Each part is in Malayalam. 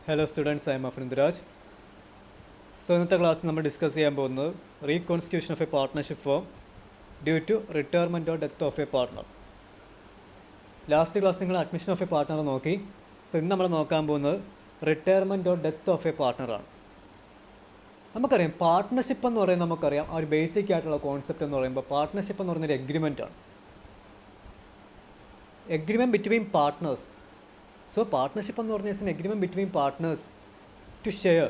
ഹലോ സ്റ്റുഡൻസ്, ഐ എം അഫ്രിന്ദ്രാജ്. സോ ഇന്നത്തെ ക്ലാസ് നമ്മൾ ഡിസ്കസ് ചെയ്യാൻ പോകുന്നത് reconstitution of a partnership form due to retirement or death of a partner. Last class നിങ്ങൾ അഡ്മിഷൻ ഓഫ് എ പാർട്ട്ണർ നോക്കി. സോ ഇന്ന് നമ്മൾ നോക്കാൻ പോകുന്നത് retirement or death of a പാർട്ട്ണറാണ്. നമുക്കറിയാം പാർട്ട്ണർഷിപ്പ് എന്ന് പറയുന്നത് നമുക്കറിയാം ആ ഒരു ബേസിക് ആയിട്ടുള്ള കോൺസെപ്റ്റ് എന്ന് പറയുമ്പോൾ പാർട്ട്ണർഷിപ്പ് എന്ന് പറയുന്നൊരു എഗ്രിമെൻറ്റാണ്. Agreement between partners. So partnership എന്ന് പറഞ്ഞാൽ agreement between partners to share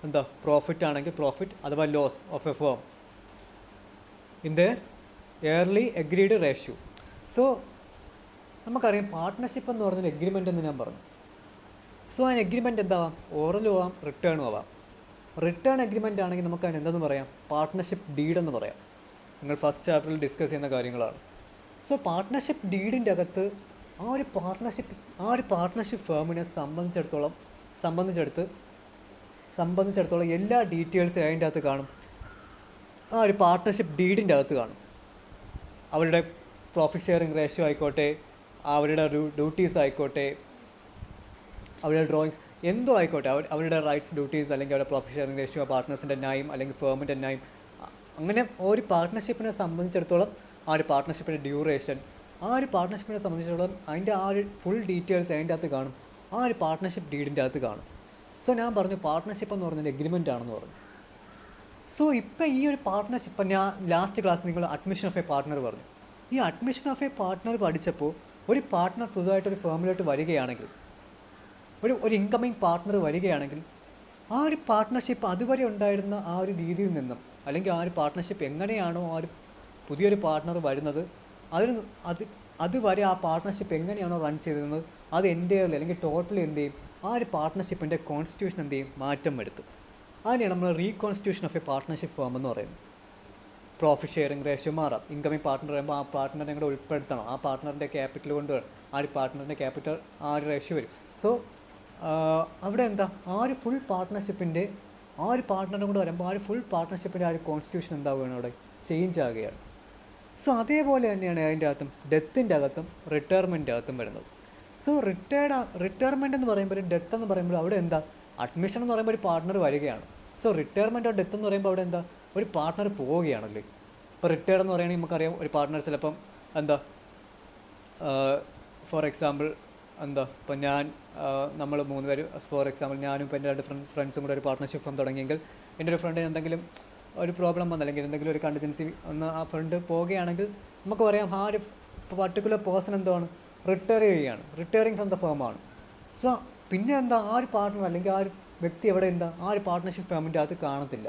എന്താ പ്രോഫിറ്റ് ആണെങ്കിൽ പ്രോഫിറ്റ് അഥവാ loss of a firm in their early agreed ratio. So നമുക്കറിയാം പാർട്ട്ണർഷിപ്പ് എന്ന് പറഞ്ഞൊരു എഗ്രിമെൻ്റ് എന്ന് ഞാൻ പറഞ്ഞു. സോ ആ എഗ്രിമെൻ്റ് എന്താവാം? ഓറലും ആവാം, റിട്ടേണും ആവാം. റിട്ടേൺ എഗ്രിമെൻ്റ് ആണെങ്കിൽ നമുക്ക് അതിന് എന്തെന്ന് പറയാം? പാർട്ട്ണർഷിപ്പ് ഡീഡ് എന്ന് പറയാം. നിങ്ങൾ ഫസ്റ്റ് ചാപ്റ്ററിൽ ഡിസ്കസ് ചെയ്യുന്ന കാര്യങ്ങളാണ്. സോ പാർട്ട്ണർഷിപ്പ് ഡീഡിൻ്റെ അകത്ത് ആ ഒരു പാർട്ട്ണർഷിപ്പ് ഫേമിനെ സംബന്ധിച്ചിടത്തോളം എല്ലാ ഡീറ്റെയിൽസും അതിൻ്റെ അകത്ത് കാണും. ആ ഒരു പാർട്ട്ണർഷിപ്പ് ഡീഡിൻ്റെ അകത്ത് കാണും. അവരുടെ പ്രോഫിറ്റ് ഷെയറിംഗ് റേഷ്യോ ആയിക്കോട്ടെ, അവരുടെ ഡ്യൂട്ടീസ് ആയിക്കോട്ടെ, അവരുടെ ഡ്രോയിങ്സ് എന്തോ ആയിക്കോട്ടെ, അവരുടെ റൈറ്റ്സ്, ഡ്യൂട്ടീസ്, അല്ലെങ്കിൽ അവരുടെ പ്രോഫിറ്റ് ഷെയറിംഗ് റേഷ്യോ, പാർട്ട്നേഴ്സിൻ്റെ നയം അല്ലെങ്കിൽ ഫേമിൻ്റെ നയം, അങ്ങനെ ഒരു പാർട്ട്ണർഷിപ്പിനെ സംബന്ധിച്ചിടത്തോളം ആ ഒരു പാർട്ട്ണർഷിപ്പിൻ്റെ ഡ്യൂറേഷൻ, ആ ഒരു പാർട്ട്ണർഷിപ്പിനെ സംബന്ധിച്ചിടത്തോളം അതിൻ്റെ ആ ഒരു ഫുൾ ഡീറ്റെയിൽസ് അതിൻ്റെ അകത്ത് കാണും. ആ ഒരു പാർട്ട്ണർഷിപ്പ് ഡീഡിൻ്റെ അകത്ത് കാണും. സോ ഞാൻ പറഞ്ഞു പാർട്ട്ണർഷിപ്പ് എന്ന് പറഞ്ഞൊരു എഗ്രിമെൻ്റ് ആണെന്ന് പറഞ്ഞു. സോ ഇപ്പോൾ ഈ ഒരു പാർട്ട്ണർഷിപ്പ്, ഇപ്പം ഞാൻ ലാസ്റ്റ് ക്ലാസ് നിങ്ങൾ അഡ്മിഷൻ ഓഫ് എ പാർട്ട്ണർ പറഞ്ഞു. ഈ അഡ്മിഷൻ ഓഫ് എ പാർട്ട്ണർ പഠിച്ചപ്പോൾ ഒരു പാർട്ട്ണർ പുതുതായിട്ടൊരു ഫേമിലോട്ട് വരികയാണെങ്കിൽ, ഒരു ഇൻകമിങ് പാർട്ട്ണർ വരികയാണെങ്കിൽ, ആ ഒരു പാർട്ട്ണർഷിപ്പ് അതുവരെ ഉണ്ടായിരുന്ന ആ ഒരു രീതിയിൽ നിന്നും, അല്ലെങ്കിൽ ആ ഒരു പാർട്ട്ണർഷിപ്പ് എങ്ങനെയാണോ ആ ഒരു പുതിയൊരു പാർട്ട്ണർ വരുന്നത് അതുവരെ ആ പാർട്ട്ണർഷിപ്പ് എങ്ങനെയാണോ റൺ ചെയ്തിരുന്നത് അത് എൻ്റെയർലി അല്ലെങ്കിൽ ടോട്ടലി എന്ത് ചെയ്യും? ആ ഒരു പാർട്ട്ണർഷിപ്പിൻ്റെ കോൺസ്റ്റിറ്റ്യൂഷൻ എന്ത് ചെയ്യും? മാറ്റം വരുത്തും. അതിനെയാണ് നമ്മൾ reconstitution of a partnership form എന്ന് പറയുന്നത്. പ്രോഫിറ്റ് ഷെയറിംഗ് റേഷ്യോ മാറാം. ഇൻകമിങ് പാർട്ട്ണർ വരുമ്പോൾ ആ പാർട്ട്ണറിനെ കൂടെ ഉൾപ്പെടുത്തണം. ആ പാർട്ട്ണറിൻ്റെ ക്യാപിറ്റൽ കൊണ്ട് ആ ഒരു പാർട്ട്ണറിൻ്റെ ക്യാപിറ്റൽ ആ ഒരു റേഷ്യോ വരും. സോ അവിടെ എന്താ ആ ഒരു ഫുൾ പാർട്ട്ണർഷിപ്പിൻ്റെ ആ ഒരു പാർട്ട്ണറിനെ കൂടെ വരുമ്പോൾ ആ ഒരു ഫുൾ പാർട്ട്ണർഷിപ്പിൻ്റെ ആ ഒരു കോൺസ്റ്റിറ്റ്യൂഷൻ എന്താവുകയാണ്? അവിടെ ചേഞ്ച് ആകുകയാണ്. സോ അതേപോലെ തന്നെയാണ് അതിൻ്റെ അകത്തും ഡെത്തിൻ്റെ അകത്തും റിട്ടയർമെൻറ്റിൻ്റെ അകത്തും വരുന്നത്. സോ റിട്ടയർമെൻറ്റ് എന്ന് പറയുമ്പോൾ, ഡെത്ത് എന്ന് പറയുമ്പോൾ അവിടെ എന്താ? അഡ്മിഷൻ എന്ന് പറയുമ്പോൾ ഒരു പാർട്ട്ണർ വരികയാണ്. സോ റിട്ടയർമെൻറ്റ് ഓർ ഡെത്ത് എന്ന് പറയുമ്പോൾ അവിടെ എന്താ? ഒരു പാർട്ട്ണർ പോവുകയാണല്ലേ. ഇപ്പോൾ റിട്ടയർ എന്ന് പറയുകയാണെങ്കിൽ നമുക്കറിയാം ഒരു പാർട്ട്ണർ ചിലപ്പം എന്താ, ഫോർ എക്സാമ്പിൾ എന്താ, ഇപ്പോൾ നമ്മൾ 3 പേര്, ഫോർ എക്സാമ്പിൾ ഞാനും ഇപ്പോൾ എൻ്റെ 2 ഫ്രണ്ട്സും കൂടെ ഒരു പാർട്ട്ണർഷിപ്പ് ഫേം തുടങ്ങിയെങ്കിൽ എൻ്റെ ഒരു ഫ്രണ്ടിന് എന്തെങ്കിലും ഒരു പ്രോബ്ലം വന്നു, അല്ലെങ്കിൽ എന്തെങ്കിലും ഒരു കണ്ടിജൻസി ഒന്ന് ആ ഫ്രണ്ട് പോവുകയാണെങ്കിൽ നമുക്ക് പറയാം ആ ഒരു പർട്ടിക്കുലർ പേഴ്സൺ എന്താണ്? റിട്ടയർ ചെയ്യുകയാണ്, റിട്ടയറിങ് ഫ്രം ദ ഫേമാണ്. സോ പിന്നെ എന്താ? ആ ഒരു പാർട്ട്ണർ അല്ലെങ്കിൽ ആ ഒരു വ്യക്തി എവിടെ എന്താ? ആ ഒരു പാർട്ട്ണർഷിപ്പ് ഫേമിൻ്റെ അകത്ത് കാണത്തില്ല.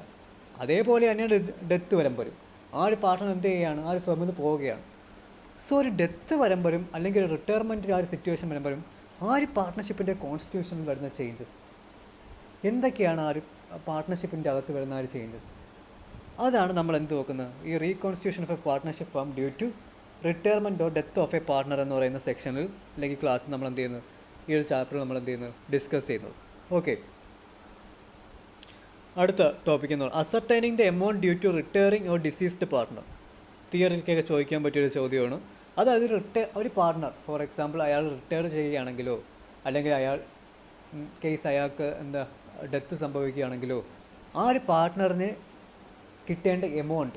അതേപോലെ തന്നെയാണ് ഡെത്ത് വരുമ്പോഴും ആ ഒരു പാർട്ട്ണർ എന്ത് ചെയ്യുകയാണ്? ആ ഒരു ഫേമിൽ നിന്ന് പോവുകയാണ്. സോ ഒരു ഡെത്ത് വരുമ്പോഴും അല്ലെങ്കിൽ ഒരു റിട്ടയർമെൻറ്റിൻ്റെ ആ ഒരു സിറ്റുവേഷൻ വരുമ്പോഴും ആ ഒരു പാർട്ട്ണർഷിപ്പിൻ്റെ കോൺസ്റ്റിറ്റ്യൂഷനിൽ വരുന്ന ചേഞ്ചസ് എന്തൊക്കെയാണ്? ആ ഒരു പാർട്ട്ണർഷിപ്പിൻ്റെ അകത്ത് വരുന്ന ആ ഒരു ചേഞ്ചസ്, അതാണ് നമ്മൾ എന്ത് നോക്കുന്നത്? ഈ reconstitution of a partnership form due to retirement or death of a partner എന്ന് പറയുന്ന സെക്ഷനിൽ അല്ലെങ്കിൽ ക്ലാസ്സിൽ നമ്മൾ എന്ത് ചെയ്യുന്നത്? ഈ ഒരു ചാപ്റ്ററിൽ നമ്മൾ എന്ത് ചെയ്യുന്നത്? ഡിസ്കസ് ചെയ്യുന്നത്. ഓക്കെ, അടുത്ത ടോപ്പിക് എന്ന് പറയുന്നത് ascertaining the amount due to retiring or deceased partner. തിയറിക്കൊക്കെ ചോദിക്കാൻ പറ്റിയൊരു ചോദ്യമാണ്. അതായത് ഒരു പാർട്ട്ണർ, ഫോർ എക്സാമ്പിൾ അയാൾ റിട്ടയർ ചെയ്യുകയാണെങ്കിലോ, അല്ലെങ്കിൽ അയാൾക്ക് എന്താ ഡെത്ത് സംഭവിക്കുകയാണെങ്കിലോ, ആ ഒരു പാർട്ട്ണറിന് കിട്ടേണ്ട എമൗണ്ട്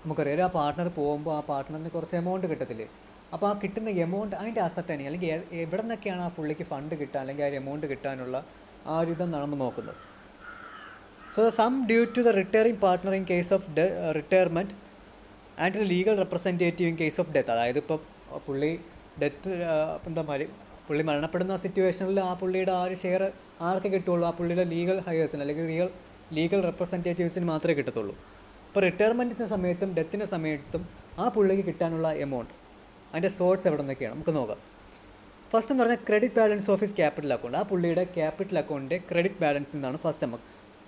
നമുക്കറിയാം. ആ പാർട്ട്ണർ പോകുമ്പോൾ ആ പാർട്ട്ണറിന് കുറച്ച് എമൗണ്ട് കിട്ടത്തില്ലേ? അപ്പോൾ ആ കിട്ടുന്ന എമൗണ്ട് അതിൻ്റെ അസർട്ടൈനിങ്, അല്ലെങ്കിൽ എവിടെ നിന്നൊക്കെയാണ് ആ പുള്ളിക്ക് ഫണ്ട് കിട്ടുക അല്ലെങ്കിൽ ആ ഒരു എമൗണ്ട് കിട്ടാനുള്ള ആ ഒരു ഇതെന്നാണ് നമ്മൾ നോക്കുന്നത്. So sum due to the retiring partner in case of retirement and legal representative in case of death. അതായത് ഇപ്പോൾ പുള്ളി പുള്ളി മരണപ്പെടുന്ന സിറ്റുവേഷനിൽ ആ പുള്ളിയുടെ ആ ഒരു ഷെയർ ആർക്ക് കിട്ടുള്ളൂ? ആ പുള്ളിയുടെ ലീഗൽ ഹയേഴ്സിന് അല്ലെങ്കിൽ ലീഗൽ റെപ്രസെൻറ്റേറ്റീവ്സിന് മാത്രമേ കിട്ടത്തുള്ളൂ. ഇപ്പോൾ റിട്ടയർമെൻറ്റിൻ്റെ സമയത്തും ഡെത്തിൻ്റെ സമയത്തും ആ പുള്ളിക്ക് കിട്ടാനുള്ള എമൗണ്ട് അതിൻ്റെ സോഴ്സ് എവിടെ നിന്നൊക്കെയാണ് നമുക്ക് നോക്കാം. ഫസ്റ്റ് എന്ന് പറഞ്ഞാൽ credit balance of his capital account. ആ പുള്ളിയുടെ ക്യാപിറ്റൽ അക്കൗണ്ടിൻ്റെ ക്രെഡിറ്റ് ബാലൻസിൽ നിന്നാണ്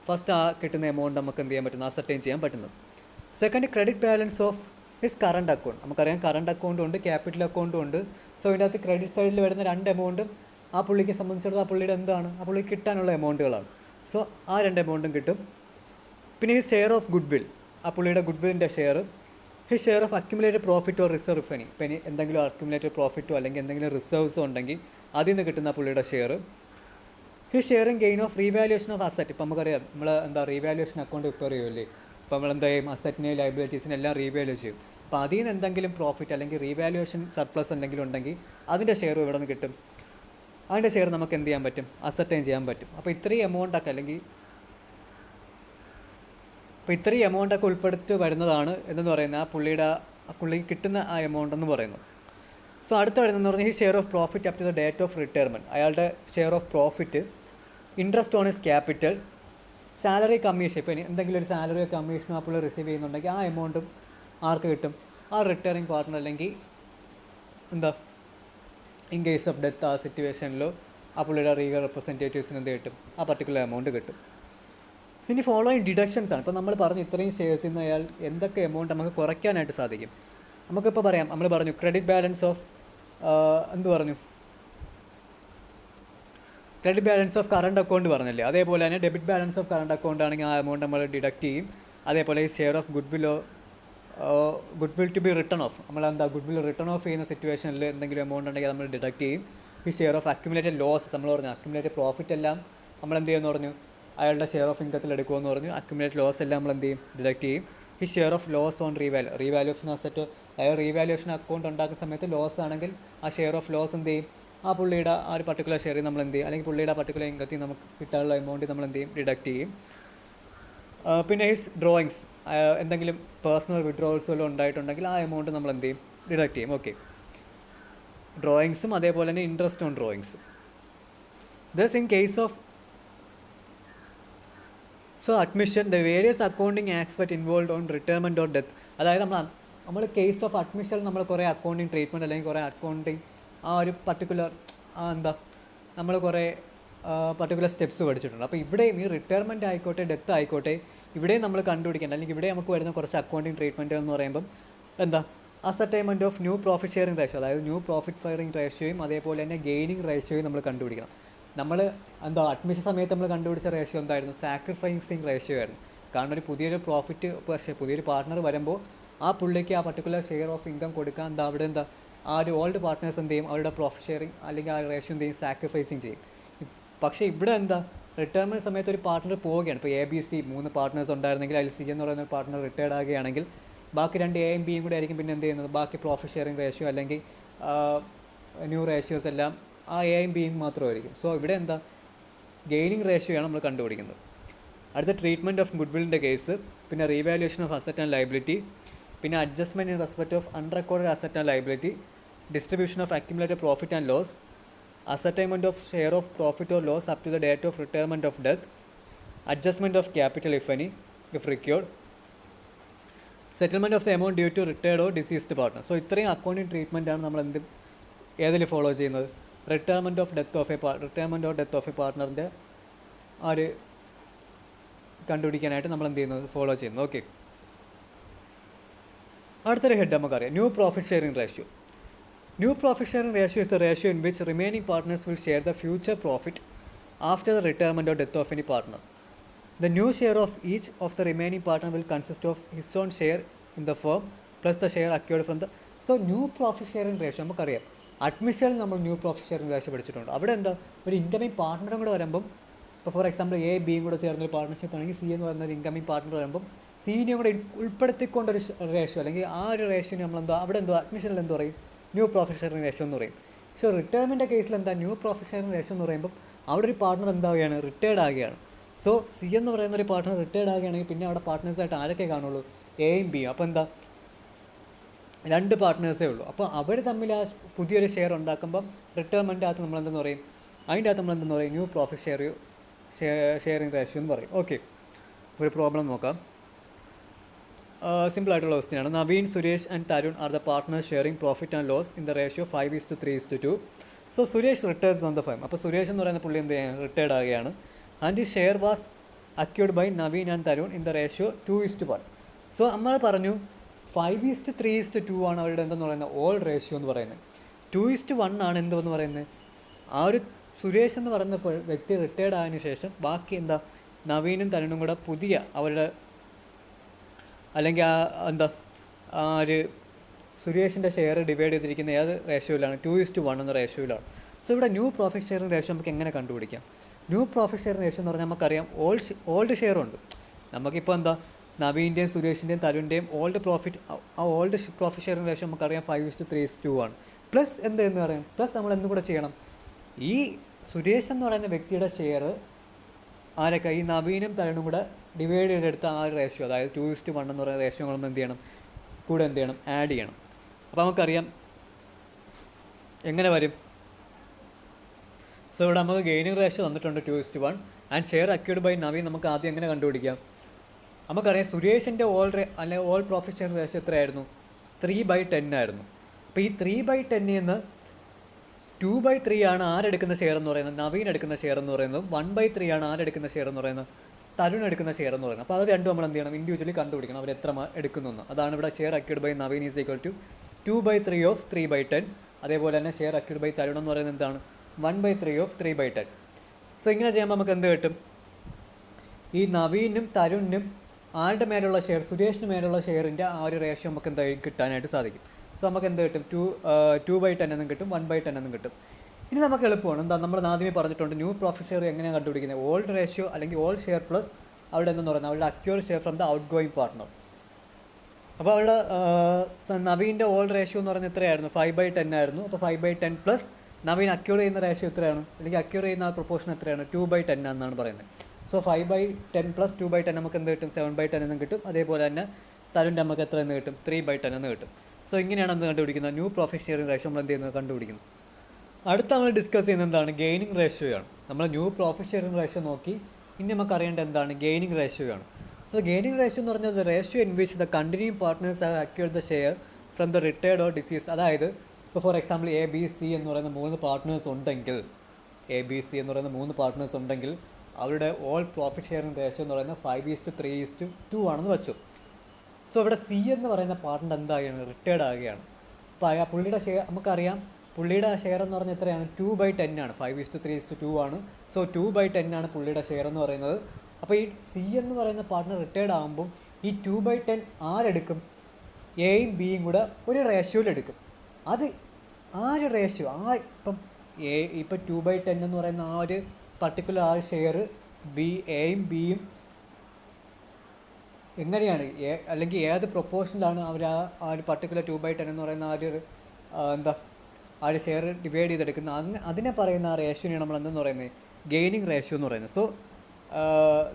ഫസ്റ്റ് ആ കിട്ടുന്ന എമൗണ്ട് നമുക്ക് എന്ത് ചെയ്യാൻ പറ്റുന്നത്? അസർട്ടൈൻ ചെയ്യാൻ പറ്റുന്നത്. Second, credit balance of his current account. നമുക്കറിയാം കറണ്ട് അക്കൗണ്ടും ഉണ്ട്, ക്യാപിറ്റൽ അക്കൗണ്ടും ഉണ്ട്. സോ ഇതിൻ്റെ അകത്ത് ക്രെഡിറ്റ് സൈഡിൽ വരുന്ന 2 എമൗണ്ടും ആ പുള്ളിക്ക് സംബന്ധിച്ചിടത്തോളം ആ പുള്ളിയുടെ എന്താണ്? ആ പുള്ളിക്ക് കിട്ടാനുള്ള എമൗണ്ടുകളാണ്. സോ ആ 2 എമൗണ്ടും കിട്ടും. പിന്നെ ഈ ഷെയർ ഓഫ് ഗുഡ് വിൽ, ആ പുള്ളിയുടെ ഗുഡ് വില്ലിൻ്റെ ഷെയർ. ഈ share of accumulated profit or reserve funny, ഇപ്പം എന്തെങ്കിലും അക്യുമുലേറ്റഡ് പ്രോഫിറ്റോ അല്ലെങ്കിൽ എന്തെങ്കിലും റിസർവ്സോ ഉണ്ടെങ്കിൽ അതിൽ നിന്ന് കിട്ടുന്ന പുള്ളിയുടെ ഷെയർ. ഈ sharing gain of revaluation of asset. ഇപ്പം നമുക്കറിയാം നമ്മൾ റീവാലുവേഷൻ അക്കൗണ്ട് പ്രിപ്പയർ ചെയ്യുമല്ലേ. അപ്പോൾ നമ്മൾ എന്താ ചെയ്യും, അസറ്റിനെയും ലയബിലിറ്റീസിനെ എല്ലാം റീവാല്യൂ ചെയ്യും. അപ്പോൾ അതിൽ നിന്ന് എന്തെങ്കിലും പ്രോഫിറ്റ് അല്ലെങ്കിൽ റീവാലുവേഷൻ സർപ്ലസ് എന്തെങ്കിലും ഉണ്ടെങ്കിൽ അതിൻ്റെ ഷെയർ ഇവിടെ നിന്ന് കിട്ടും. അതിൻ്റെ ഷെയർ നമുക്ക് എന്ത് ചെയ്യാൻ പറ്റും, അസർട്ടൈൻ ചെയ്യാൻ പറ്റും. അപ്പോൾ ഇത്രയും എമൗണ്ടൊക്കെ ഉൾപ്പെടുത്തി വരുന്നതാണ് എന്തെന്ന് പറയുന്നത് പുള്ളിക്ക് കിട്ടുന്ന ആ എമൗണ്ട് എന്ന് പറയുന്നത്. സോ അടുത്ത വരുന്നതെന്ന് പറഞ്ഞാൽ ഈ share of profit up to the date of retirement. അയാളുടെ share of profit, interest on his capital, salary commission. ഇപ്പോൾ എന്തെങ്കിലും ഒരു സാലറിയോ കമ്മീഷനോ ആ പുള്ളി റിസീവ് ചെയ്യുന്നുണ്ടെങ്കിൽ ആ എമൗണ്ടും ആർക്ക് കിട്ടും, ആ റിട്ടയറിങ് പാർട്ട്ണർ. അല്ലെങ്കിൽ ഇൻ കേസ് ഓഫ് ഡെത്ത് ആ സിറ്റുവേഷനിലോ ആ പുള്ളിയുടെ ലീഗൽ റെപ്രസെൻറ്റേറ്റീവ്സിന് എന്ത് കിട്ടും, ആ പർട്ടിക്കുലർ എമൗണ്ട് കിട്ടും. ഇനി ഫോളോയിങ് ഡിഡക്ഷൻസ് ആണ്. ഇപ്പോൾ നമ്മൾ പറഞ്ഞു ഇത്രയും ഷെയർസിൽ നിന്ന് അയാൾ എന്തൊക്കെ എമൗണ്ട് നമുക്ക് കുറയ്ക്കാനായിട്ട് സാധിക്കും. നമുക്കിപ്പോൾ പറയാം, നമ്മൾ പറഞ്ഞു credit balance of credit balance of current account പറഞ്ഞല്ലേ. അതേപോലെ തന്നെ debit balance of current account ആണെങ്കിൽ ആ എമൗണ്ട് നമ്മൾ ഡിഡക്റ്റ് ചെയ്യും. അതേപോലെ ഈ share of goodwill to be written off, goodwill written off ചെയ്യുന്ന സിറ്റുവേഷനിൽ എന്തെങ്കിലും എമൗണ്ട് ഉണ്ടെങ്കിൽ നമ്മൾ ഡിഡക്റ്റ് ചെയ്യും. ഈ ഷെയർ ഓഫ് അക്യുമുലേറ്റഡ് ലോസസ്, നമ്മൾ പറഞ്ഞു അക്യുമുലേറ്റഡ് പ്രോഫിറ്റ് എല്ലാം നമ്മൾ എന്ത് ചെയ്യുമെന്ന് പറഞ്ഞു, അയാളുടെ ഷെയർ ഓഫ് ഇൻകത്തിൽ എടുക്കുമെന്ന് പറഞ്ഞു. അക്യുമുലേറ്റഡ് ലോസ് എല്ലാം നമ്മൾ എന്ത് ചെയ്യും, ഡിഡക്റ്റ് ചെയ്യും. ഈ share of loss on revaluation asset, അയാൾ റീവാലുവേഷൻ അക്കൗണ്ട് ഉണ്ടാക്കുന്ന സമയത്ത് ലോസ് ആണെങ്കിൽ ആ ഷെയർ ഓഫ് ലോസ് എന്ത് ചെയ്യും, ആ പുള്ളിയുടെ ആ ഒരു പർട്ടിക്കുലർ ഷെയറിൽ നമ്മൾ എന്ത് ചെയ്യും, അല്ലെങ്കിൽ പുള്ളിയുടെ പർട്ടിക്കുലർ ഇൻകത്തിൽ നമുക്ക് കിട്ടാനുള്ള എമൗണ്ട് നമ്മൾ എന്ത് ചെയ്യും, ഡിഡക്റ്റ് ചെയ്യും. പിന്നെ ഈ ഡ്രോയിങ്സ്, എന്തെങ്കിലും പേഴ്സണൽ വിഡ്രോവൽസ് വല്ലതും ഉണ്ടായിട്ടുണ്ടെങ്കിൽ ആ എമൗണ്ട് നമ്മൾ എന്ത് ചെയ്യും, ഡിഡക്റ്റ് ചെയ്യും. ഓക്കെ, ഡ്രോയിങ്സും അതേപോലെ തന്നെ interest on drawings. Thus in case of admission the various accounting aspect involve on retirement or death. അതായത് നമ്മൾ കേസ് ഓഫ് അഡ്മിഷൻ നമ്മൾ കുറേ അക്കൗണ്ടിങ് ട്രീറ്റ്മെൻറ്റ് അല്ലെങ്കിൽ കുറേ അക്കൗണ്ടിങ് ആ ഒരു പർട്ടിക്കുലർ നമ്മൾ കുറേ പർട്ടിക്കുലർ സ്റ്റെപ്സ് പഠിച്ചിട്ടുണ്ട്. അപ്പോൾ ഇവിടെയും ഈ റിട്ടയർമെൻറ്റ് ആയിക്കോട്ടെ ഡെത്ത് ആയിക്കോട്ടെ ഇവിടെയും നമ്മൾ കണ്ടുപിടിക്കേണ്ട, അല്ലെങ്കിൽ ഇവിടെ നമുക്ക് വരുന്ന കുറച്ച് അക്കൗണ്ടിങ് ട്രീറ്റ്മെൻറ്റ് എന്ന് പറയുമ്പം ascertainment of new profit sharing ratio, അതായത് ന്യൂ പ്രോഫിറ്റ് ഷെയറിംഗ് റേഷ്യോയും അതേപോലെ തന്നെ ഗെയിനിങ് റേഷ്യോയും നമ്മൾ കണ്ടുപിടിക്കണം. നമ്മൾ അഡ്മിഷൻ സമയത്ത് നമ്മൾ കണ്ടുപിടിച്ച റേഷ്യോ എന്തായിരുന്നു, സാക്രിഫൈസിങ് റേഷ്യോ ആയിരുന്നു. കാരണം ഒരു പുതിയൊരു പാർട്ട്ണർ വരുമ്പോൾ ആ പുള്ളിക്ക് ആ പർട്ടിക്കുലർ ഷെയർ ഓഫ് ഇൻകം കൊടുക്കാൻ അവിടെ ആ ഒരു ഓൾഡ് പാർട്ട്നേഴ്സ് എന്ത് ചെയ്യും, അവരുടെ പ്രോഫിറ്റ് ഷെയറിങ് അല്ലെങ്കിൽ ആ റേഷ്യോ എന്ത് ചെയ്യും, സാക്രിഫൈസിങ് ചെയ്യും. പക്ഷേ ഇവിടെ റിട്ടയർമെൻറ്റ് സമയത്ത് ഒരു പാർട്ട്ണർ പോവുകയാണ്. ഇപ്പോൾ ABC 3 പാർട്ട്നേഴ്സ് ഉണ്ടായിരുന്നെങ്കിൽ അതിൽ C എന്ന് പറയുന്ന ഒരു പാർട്ട്ണർ റിട്ടയർഡ് ആകുകയാണെങ്കിൽ ബാക്കി 2 Aയും Bയും കൂടെ ആയിരിക്കും പിന്നെ എന്ത് ചെയ്യുന്നത്, ബാക്കി പ്രോഫിറ്റ് ഷെയറിംഗ് റേഷ്യോ അല്ലെങ്കിൽ ന്യൂ റേഷ്യോസ് എല്ലാം ആ Aയും Bയും മാത്രമായിരിക്കും. സോ ഇവിടെ ഗെയിനിങ് റേഷ്യോയാണ് നമ്മൾ കണ്ടുപിടിക്കുന്നത്. അടുത്ത ട്രീറ്റ്മെൻറ്റ് ഓഫ് ഗുഡ് വില്ലിൻ്റെ കേസ്, പിന്നെ revaluation of asset and liability, പിന്നെ adjustment in respect of unrecorded asset and liability, distribution of accumulated profit and loss, ascertainment of share of profit or loss up to the date of retirement of death, adjustment of capital if any, if required, settlement of the amount due to retired or deceased partner. So ഇത്രയും അക്കൗണ്ടിങ് ട്രീറ്റ്മെൻറ്റ് ആണ് നമ്മൾ ഏതിൽ ഫോളോ ചെയ്യുന്നത്, retirement of death of a പാർട്ട്ണറിൻ്റെ ആ ഒരു കണ്ടുപിടിക്കാനായിട്ട് നമ്മൾ എന്ത് ചെയ്യുന്നത്, ഫോളോ ചെയ്യുന്നത്. ഓക്കെ, അടുത്തൊരു ഹെഡ് നമുക്കറിയാം, new profit sharing ratio. New profit sharing ratio is the ratio in which remaining partners will share the future profit after the retirement or death of any partner. The new share of each of the remaining partner will consist of his own share in the firm plus the share acquired from the. So new profit sharing ratio നമുക്കറിയാം, അഡ്മിഷനിൽ നമ്മൾ ന്യൂ പ്രോഫിറ്റ് ഷെയറിംഗ് റേഷ്യോ പഠിച്ചിട്ടുണ്ട്. അവിടെ ഒരു ഇൻകമിങ് പാർട്ട്ണറും കൂടെ വരുമ്പം, ഇപ്പോൾ ഫോർ എക്സാമ്പിൾ A Bയും കൂടെ ചേർന്നൊരു പാർട്ട്ണർഷിപ്പ് ആണെങ്കിൽ C എന്ന് പറയുന്ന ഒരു ഇൻകമിങ് പാർട്ട്ണർ വരുമ്പം Cനെയും കൂടെ ഉൾപ്പെടുത്തിക്കൊണ്ടൊരു റേഷ്യോ അല്ലെങ്കിൽ ആ ഒരു റേഷ്യോന് നമ്മൾ അവിടെ അഡ്മിഷനിൽ പറയും, ന്യൂ പ്രോഫിറ്റ് ഷെയറിംഗ് റേഷ്യോ എന്ന് പറയും. സോ റിട്ടയർമെൻറ്റ് കേസിൽ ന്യൂ പ്രോഫിറ്റ് ഷെയറിംഗ് റേഷ്യോ എന്ന് പറയുമ്പോൾ അവിടെ ഒരു പാർട്ട്ണർ എന്താവുകയാണ്, റിട്ടയർഡ് ആകുകയാണ്. സോ C എന്ന് പറയുന്ന ഒരു പാർട്ട്ണർ റിട്ടയർഡ് ആകുകയാണെങ്കിൽ പിന്നെ അവിടെ പാർട്ട്നേഴ്സായിട്ട് ആരൊക്കെ കാണുള്ളൂ, Aയും Bയും. അപ്പോൾ 2 പാർട്ട്നേഴ്സേ ഉള്ളൂ. അപ്പോൾ അവർ തമ്മിൽ ആ പുതിയൊരു ഷെയർ ഉണ്ടാക്കുമ്പം റിട്ടയർമെൻറ്റ് അകത്ത് നമ്മൾ പറയും, അതിൻ്റെ അകത്ത് നമ്മൾ പറയും ന്യൂ പ്രോഫിറ്റ് ഷെയറിംഗ് റേഷ്യോ എന്ന് പറയും. ഓക്കെ, ഒരു പ്രോബ്ലം നോക്കാം. സിമ്പിൾ ആയിട്ടുള്ള ക്വസ്റ്റ്യനാണ്. Naveen, Suresh and Tarun are the partners sharing profit and loss in the ratio 5:3:2. So Suresh retires on the firm. അപ്പോൾ സുരേഷ് എന്ന് പറയുന്ന പുള്ളി എന്ത് ചെയ്യാണ്, റിട്ടയർഡ് ആകുകയാണ്. ആൻഡ് ഈ share was acquired by Naveen and Tarun in the ratio 2:1. So നമ്മൾ പറഞ്ഞു 5:3:2 ആണ് അവരുടെ എന്തെന്ന് പറയുന്നത് ഓൾഡ് റേഷ്യോ എന്ന് പറയുന്നത്. 2:1 ആണ് എന്തെന്ന് പറയുന്നത് ആ ഒരു സുരേഷ് എന്ന് പറയുന്ന വ്യക്തി റിട്ടയർഡ് ആയതിനു ശേഷം ബാക്കി നവീനും തരുണും കൂടെ പുതിയ അവരുടെ അല്ലെങ്കിൽ ആ ഒരു സുരേഷിൻ്റെ ഷെയർ ഡിവൈഡ് ചെയ്തിരിക്കുന്ന ഏത് റേഷ്യോയിലാണ്, 2:1 എന്ന റേഷ്യോയിലാണ്. സോ ഇവിടെ ന്യൂ പ്രോഫിറ്റ് ഷെയറിംഗ് റേഷ്യോ നമുക്ക് എങ്ങനെ കണ്ടുപിടിക്കാം, ന്യൂ പ്രോഫിറ്റ് ഷെയറിംഗ് റേഷ്യോ എന്ന് പറഞ്ഞാൽ നമുക്കറിയാം ഓൾഡ് ഷെയറുണ്ട്. നമുക്കിപ്പോൾ എന്താ നവീൻ്റെയും സുരേഷിൻ്റെയും തരുണിൻ്റെയും ഓൾഡ് പ്രോഫിറ്റ് ഷെയറിംഗ് റേഷ്യോ നമുക്കറിയാം 5:3:2 ആണ്. പ്ലസ് എന്ന് പറയാം, പ്ലസ് നമ്മൾ എന്തും കൂടെ ചെയ്യണം, ഈ സുരേഷ് എന്ന് പറയുന്ന വ്യക്തിയുടെ ഷെയർ ആരൊക്കെ ഈ നവീനും തരുണും കൂടെ ഡിവൈഡ് ചെയ്തെടുത്ത ആ ഒരു റേഷ്യോ, അതായത് 2:1 എന്ന് പറയുന്ന റേഷ്യോ നമ്മൾ എന്ത് ചെയ്യണം, കൂടെ എന്ത് ചെയ്യണം, ആഡ് ചെയ്യണം. അപ്പോൾ നമുക്കറിയാം എങ്ങനെ വരും. സോ ഇവിടെ നമുക്ക് ഗെയിനിങ് റേഷ്യോ തന്നിട്ടുണ്ട് 2:1 and share accrued by Naveen. നമുക്ക് ആദ്യം എങ്ങനെ കണ്ടുപിടിക്കാം, നമുക്കറിയാം സുരേഷിൻ്റെ ഓൾ പ്രോഫിറ്റ് ഷെയർ റേഷ്യോ എത്രയായിരുന്നു, 3/10 ആയിരുന്നു. അപ്പോൾ ഈ 3/10 നിന്ന് 2/3 ആണ് ആരെടുക്കുന്ന ഷെയർ എന്ന് പറയുന്നത്, നവീൻ എടുക്കുന്ന ഷെയർ എന്ന് പറയുന്നത്. 1/3 ആണ് ആരെടുക്കുന്ന ഷെയർ എന്ന് പറയുന്നത്, തരുൺ എടുക്കുന്ന ഷെയർ എന്ന് പറയുന്നത്. അപ്പോൾ അത് രണ്ടും നമ്മൾ എന്ത് ചെയ്യണം, ഇൻഡിവിജ്വലി കണ്ടുപിടിക്കണം അവർ എത്ര എടുക്കുന്നു. അതാണ് ഇവിടെ share accrued by Naveen is equal to 2/3 of 3/10. അതേപോലെ തന്നെ ഷെയർ അക്യൂർഡ് ബൈ തരുൺ എന്ന് പറയുന്നത് എന്താണ്, 1/3 ഓഫ് 3/10. സോ ഇങ്ങനെ ചെയ്യുമ്പോൾ നമുക്ക് എന്ത് കിട്ടും, ഈ നവീനും തരുണിനും ആരുടെ മേലുള്ള ഷെയർ, സുരേഷിന് മേലുള്ള ഷെയറിൻ്റെ ആ ഒരു റേഷ്യോ നമുക്ക് എന്തായാലും കിട്ടാനായിട്ട് സാധിക്കും. സോ നമുക്ക് എന്ത് കിട്ടും, 2/10 എന്നും കിട്ടും, 1/10 എന്നും കിട്ടും. ഇനി നമുക്ക് എളുപ്പമാണ്, എന്താ നമ്മൾ ആദ്യമേ പറഞ്ഞിട്ടുണ്ട് ന്യൂ പ്രോഫിറ്റ് ഷെയർ എങ്ങനെയാണ് കണ്ടുപിടിക്കുന്നത്, ഓൾഡ് റേഷ്യോ അല്ലെങ്കിൽ ഓൾഡ് ഷെയർ പ്ലസ് അവിടെ എന്തെന്ന് പറയുന്നത് അവരുടെ acquire share from the out going partner. അപ്പോൾ അവിടെ നവീൻ്റെ ഓൾഡ് റേഷ്യോ എന്ന് പറയുന്നത് എത്രയായിരുന്നു, 5/10 ആയിരുന്നു. അപ്പോൾ 5/10 പ്ലസ് നവീൻ അക്യൂർ ചെയ്യുന്ന റേഷ്യോ എത്രയാണ്, അല്ലെങ്കിൽ അക്യൂർ ചെയ്യുന്ന ആ പ്രൊപ്പോർഷൻ എത്രയാണ്, 2/10 ആണെന്നാണ് പറയുന്നത്. സോ 5/10 പ്ലസ് 2/10 നമുക്ക് എന്ത് കിട്ടും, 7/10 എന്നും കിട്ടും. അതേപോലെ തന്നെ തരുണിൻ്റെ നമുക്ക് എത്ര എന്ന് കിട്ടും, 3/10 എന്ന് കിട്ടും. സോ ഇങ്ങനെയാണ് എന്ത് കണ്ടുപിടിക്കുന്നത്, ന്യൂ പ്രോഫിറ്റ് ഷെയറിംഗ് റേഷ്യോ നമ്മൾ എന്ത് ചെയ്യുന്നത് കണ്ടുപിടിക്കുന്നു. അടുത്ത നമ്മൾ ഡിസ്കസ് ചെയ്യുന്നത് എന്താണ്, ഗെയിനിങ് റേഷ്യോയാണ്. നമ്മൾ ന്യൂ പ്രോഫിറ്റ് ഷെയറിംഗ് റേഷ്യോ നോക്കി, ഇനി നമുക്ക് അറിയേണ്ട എന്താണ്, ഗെയിനിങ് റേഷ്യോയാണ്. സോ ഗെയിനിങ് റേഷ്യോ എന്ന് പറഞ്ഞാൽ ratio in which the continuing partners have accrued the share from the retired or deceased. അതായത് ഇപ്പോൾ ഫോർ എക്സാമ്പിൾ ABC എന്ന് പറയുന്ന 3 പാർട്ട്നേഴ്സ് ഉണ്ടെങ്കിൽ, ABC എന്ന് പറയുന്ന 3 പാർട്ട്നേഴ്സ് ഉണ്ടെങ്കിൽ അവരുടെ ഓൾ പ്രോഫിറ്റ് ഷെയറിംഗ് റേഷ്യോ എന്ന് പറയുന്നത് 5:3:2 ആണെന്ന് വെച്ചു. സോ ഇവിടെ C എന്ന് പറയുന്ന പാർട്ട്ണർ എന്താകുകയാണ്, റിട്ടയർഡ് ആകുകയാണ്. അപ്പോൾ പുള്ളിയുടെ ഷെയർ നമുക്കറിയാം, പുള്ളിയുടെ ഷെയർ എന്ന് പറഞ്ഞാൽ എത്രയാണ്, 2/10 ആണ്, 5:3:2 ആണ്. സോ 2/10 ആണ് പുള്ളിയുടെ ഷെയർ എന്ന് പറയുന്നത്. അപ്പോൾ ഈ C എന്ന് പറയുന്ന പാർട്ട്ണർ റിട്ടയർഡ് ആകുമ്പം ഈ 2/10 ആരെടുക്കും, എയും ബിയും കൂടെ ഒരു റേഷ്യോയിലെടുക്കും. അത് ആ ഒരു റേഷ്യോ ഇപ്പം 2/10 എന്ന് പറയുന്ന ആ ഒരു പർട്ടിക്കുലർ ആ ഷെയർ എയും ബിയും എങ്ങനെയാണ് അല്ലെങ്കിൽ ഏത് പ്രൊപ്പോർഷനിലാണ് അവർ ആ ഒരു പർട്ടിക്കുലർ 2/10 എന്ന് പറയുന്ന ആ ഒരു ആ ഒരു ഷെയർ ഡിവൈഡ് ചെയ്തെടുക്കുന്നത്, അതിനെ പറയുന്ന ആ റേഷ്യോനെയാണ് നമ്മൾ എന്തെന്ന് പറയുന്നത്, ഗെയിനിങ് റേഷ്യോ എന്ന് പറയുന്നത്. So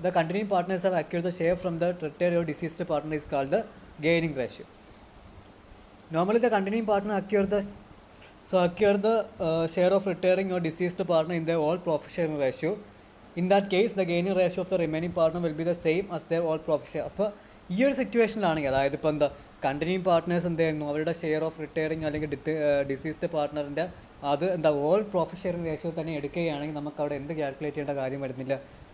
the continuing partners have accrued the share from the retired or deceased partner is called the gaining ratio. Normally the continuing partner acquire the share of retiring or deceased partner in their all profit sharing ratio. In that case the gaining ratio of the remaining partner will be the same as their all profit share. അപ്പോൾ ഈ ഒരു സിറ്റുവേഷനിലാണെങ്കിൽ, അതായത് ഇപ്പോൾ എന്താ കണ്ടിന്യൂയിങ് പാർട്ട്നേഴ്സ് എന്തായിരുന്നു, അവരുടെ ഷെയർ ഓഫ് റിട്ടയറിങ് അല്ലെങ്കിൽ ഡിസീസ്ഡ് പാർട്ട്ണറിൻ്റെ അത് ഓൾ പ്രോഫിറ്റ് ഷെയറിംഗ് റേഷ്യോ തന്നെ എടുക്കുകയാണെങ്കിൽ നമുക്ക് അവിടെ എന്ത് കാൽക്കുലേറ്റ് ചെയ്യേണ്ട കാര്യം വരുന്നില്ല,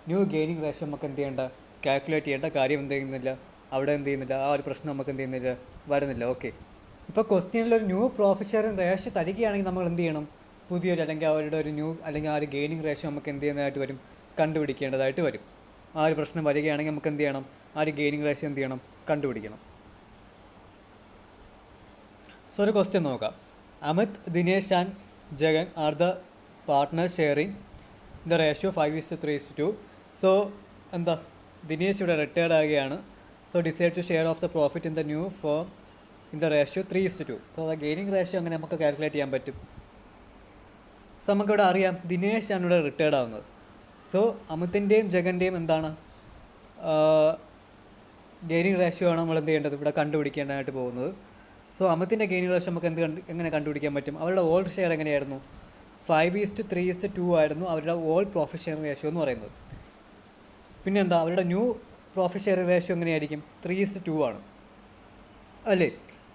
ന്യൂ ഗെയിനിങ് റേഷ്യോ നമുക്ക് എന്ത് ചെയ്യേണ്ട, കാൽക്കുലേറ്റ് ചെയ്യേണ്ട കാര്യം എന്ത് ചെയ്യുന്നില്ല, അവിടെ എന്ത് ചെയ്യുന്നില്ല, ആ ഒരു പ്രശ്നം നമുക്ക് എന്ത് ചെയ്യുന്നില്ല, വരുന്നില്ല. ഓക്കെ, ഇപ്പോൾ ക്വസ്റ്റ്യനിലൊരു ന്യൂ പ്രോഫിറ്റ് ഷെയറിംഗ് റേഷ്യോ തരികയാണെങ്കിൽ നമ്മൾ എന്ത് ചെയ്യണം, പുതിയൊരു അല്ലെങ്കിൽ അവരുടെ ഒരു ന്യൂ അല്ലെങ്കിൽ ആ ഒരു ഗെയിനിങ് റേഷ്യോ നമുക്ക് എന്ത് ചെയ്യുന്നതായിട്ട് വരും, കണ്ടുപിടിക്കേണ്ടതായിട്ട് വരും. ആ ഒരു പ്രശ്നം വരികയാണെങ്കിൽ നമുക്ക് എന്ത് ചെയ്യണം, ആ ഒരു ഗെയിനിങ് റേഷ്യോ എന്ത് ചെയ്യണം, കണ്ടുപിടിക്കണം. സോ ഒരു ക്വസ്റ്റ്യൻ നോക്കാം. Amit, Dinesh and Jagan are the partners sharing the ratio 5:3:2. So എന്താ, ദിനേശ് ഇവിടെ റിട്ടയർഡ് ആകുകയാണ്. So decide to share of the profit in the new firm in the ratio 3:2. So the gaining ratio അങ്ങനെ നമുക്ക് കാൽക്കുലേറ്റ് ചെയ്യാൻ പറ്റും. സോ നമുക്കിവിടെ അറിയാം ദിനേശ് ആണ് ഇവിടെ റിട്ടയർഡ് ആവുന്നത്. സോ അമിത്തിൻ്റെയും ജഗൻ്റെയും എന്താണ് ഗെയിനിങ് റേഷ്യോ ആണ് നമ്മൾ എന്ത് ചെയ്യേണ്ടത്, ഇവിടെ കണ്ടുപിടിക്കേണ്ടതായിട്ട് പോകുന്നത്. സോ അമിത്തിൻ്റെ ഗെയിനിങ് റേഷ്യോ നമുക്ക് എങ്ങനെ കണ്ടുപിടിക്കാൻ പറ്റും, അവരുടെ ഓൾഡ് ഷെയർ എങ്ങനെയായിരുന്നു, 5:3:2 ആയിരുന്നു അവരുടെ ഓൾ പ്രോഫിറ്റ് ഷെയറിംഗ് റേഷ്യോ എന്ന് പറയുന്നത്. പിന്നെ എന്താ, അവരുടെ ന്യൂ പ്രോഫിറ്റ് ഷെയറിംഗ് റേഷ്യോ എങ്ങനെയായിരിക്കും, 3:2 ആണ് അല്ലേ.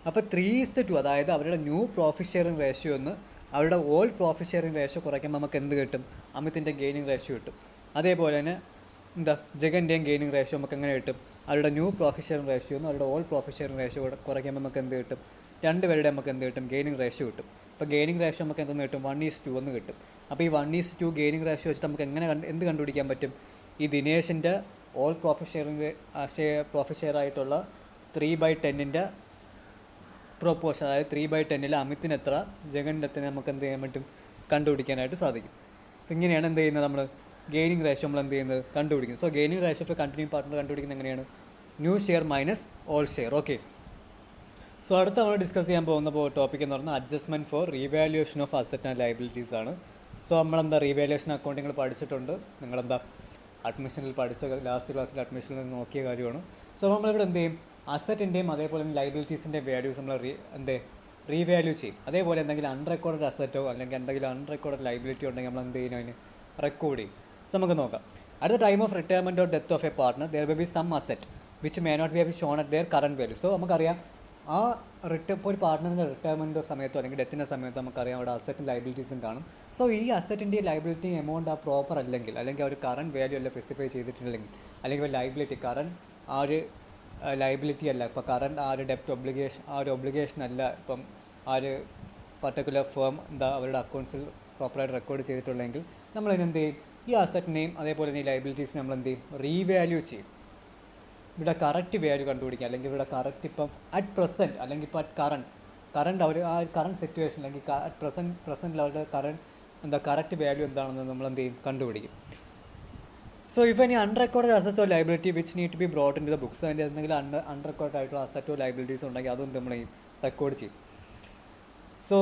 അപ്പോൾ 3:2, അതായത് അവരുടെ ന്യൂ പ്രോഫിറ്റ് ഷെയറിംഗ് റേഷ്യോ എന്ന് അവരുടെ ഓൾഡ് പ്രോഫിറ്റ് ഷെയറിംഗ് റേഷ്യോ കുറയ്ക്കുമ്പോൾ നമുക്ക് എന്ത് കിട്ടും, അമിത്തിൻ്റെ ഗെയിനിങ് റേഷ്യോ കിട്ടും. അതേപോലെ തന്നെ ജഗൻ്റെയും ഗെയിനിങ് റേഷ്യോ നമുക്ക് എങ്ങനെ കിട്ടും, അവരുടെ ന്യൂ പ്രോഫിറ്റ് ഷെയറിംഗ് റേഷ്യോ എന്ന് അവരുടെ ഓൾഡ് പ്രോഫിറ്റ് ഷെയറിംഗ് റേഷ്യോ കുറയ്ക്കുമ്പോൾ നമുക്ക് എന്ത് കിട്ടും, രണ്ടുപേരുടെ നമുക്ക് എന്ത് കിട്ടും, ഗെയിനിങ് റേഷ്യോ കിട്ടും. അപ്പോൾ ഗെയിനിങ് റേഷ്യോ നമുക്ക് എന്തെന്ന് കിട്ടും, 1:2 എന്ന് കിട്ടും. അപ്പോൾ ഈ 1:2 ഗെയിനിങ് റേഷ്യോ വെച്ചിട്ട് നമുക്ക് എങ്ങനെ എന്ത് കണ്ടുപിടിക്കാൻ പറ്റും, ഈ ദിനേശിൻ്റെ ഓൾ പ്രോഫിറ്റ് ഷെയർ ആയിട്ടുള്ള 3/10 പ്രൊപ്പോർഷൻ, അതായത് 3/10 അമിത്തിന് എത്ര, ജഗൻ്റെ എത്ര നമുക്ക് എന്ത് ചെയ്യാൻ പറ്റും, കണ്ടുപിടിക്കാനായിട്ട് സാധിക്കും. സോ ഇങ്ങനെയാണ് എന്ത് ചെയ്യുന്നത്, നമ്മൾ ഗെയിനിങ് റേഷ്യോ നമ്മൾ എന്ത് ചെയ്യുന്നത് കണ്ടുപിടിക്കുന്നത്. So gaining ratio of continuing partner കണ്ടുപിടിക്കുന്നത് എങ്ങനെയാണ്? New share minus old share. Okay. So അടുത്ത നമ്മൾ ഡിസ്കസ് ചെയ്യാൻ പോകുന്ന ടോപ്പിക് എന്ന് പറഞ്ഞാൽ adjustment for revaluation of asset and liabilities ആണ്. സോ നമ്മളെന്താ റീവാലുവേഷൻ അക്കൗണ്ട് നിങ്ങൾ പഠിച്ചിട്ടുണ്ട്, നിങ്ങളെന്താ അഡ്മിഷനിൽ പഠിച്ച ലാസ്റ്റ് ക്ലാസ്സിൽ അഡ്മിഷനിൽ നിന്ന് നോക്കിയ കാര്യമാണ്. സോ നമ്മളിവിടെ എന്ത് ചെയ്യും, അസറ്റിൻ്റെയും അതേപോലെ തന്നെ ലയബിലിറ്റീസിൻ്റെ വാല്യൂസ് നമ്മൾ റീവാല്യൂ ചെയ്യും. അതേപോലെ എന്തെങ്കിലും അൺറെക്കോർഡഡ് അസറ്റോ അല്ലെങ്കിൽ എന്തെങ്കിലും അൺറെക്കോർഡഡ് ലയബിലിറ്റി ഉണ്ടെങ്കിൽ നമ്മൾ എന്ത് ചെയ്യും, അതിന് റെക്കോർഡ് ചെയ്യും. സോ നമുക്ക് നോക്കാം. At the time of retirement or death of a partner there will be some asset which may not be have shown at their current value. So നമുക്കറിയാം ആ ഇപ്പോൾ ഒരു പാർട്ട്ണറിൻ്റെ റിട്ടയർമെൻറ്റോ സമയത്തോ അല്ലെങ്കിൽ ഡെത്തിൻ്റെ സമയത്തോ നമുക്കറിയാം അവിടെ അസറ്റും ലയബിലിറ്റീസും കാണും. സോ ഈ അസറ്റിൻ്റെ ലയബിലിറ്റി എമൗണ്ട് ആ പ്രോപ്പർ അല്ലെങ്കിൽ ആ ഒരു കറണ്ട് വാല്യൂ അല്ല സ്പെസിഫൈ ചെയ്തിട്ടില്ലെങ്കിൽ അല്ലെങ്കിൽ ലയബിലിറ്റി കറണ്ട് ആ ഒരു ലയബിലിറ്റി അല്ല, ഇപ്പോൾ കറണ്ട് ആ ഒരു ഡെപ്റ്റ് ഒബ്ലിഗേഷൻ ആ ഒരു ഒബ്ലിഗേഷൻ അല്ല ഇപ്പം ആ ഒരു പർട്ടിക്കുലർ ഫേം അവരുടെ അക്കൗണ്ട്സിൽ പ്രോപ്പറായിട്ട് റെക്കോർഡ് ചെയ്തിട്ടുള്ളതെങ്കിൽ നമ്മളതിനെന്ത് ചെയ്യും, ഈ അസറ്റിനെയും അതേപോലെ തന്നെ ഈ ലയബിലിറ്റീസിനെ നമ്മൾ എന്ത് ചെയ്യും, റീവാല്യൂ ചെയ്യും. ഇവിടെ കറക്റ്റ് വാല്യൂ കണ്ടുപിടിക്കുക അല്ലെങ്കിൽ ഇവിടെ കറക്റ്റ് ഇപ്പം അറ്റ് പ്രസൻറ്റ് അല്ലെങ്കിൽ ഇപ്പോൾ കറണ്ട് അവർ ആ കറണ്ട് സിറ്റുവേഷൻ അല്ലെങ്കിൽ അറ്റ് പ്രസൻറ്റിൽ അവരുടെ കറക്റ്റ് വാല്യൂ എന്താണെന്ന് നമ്മൾ എന്ത് ചെയ്യും, കണ്ടുപിടിക്കും. സോ ഇപ്പോൾ ഇനി unrecorded asset or liability which need to be brought in to the books, അതിൻ്റെ എന്തെങ്കിലും അൺറെക്കോർഡ് ആയിട്ടുള്ള അസറ്റോ ലയബിലിറ്റീസ് ഉണ്ടെങ്കിൽ അതും നമ്മൾ റെക്കോർഡ് ചെയ്യും. സോ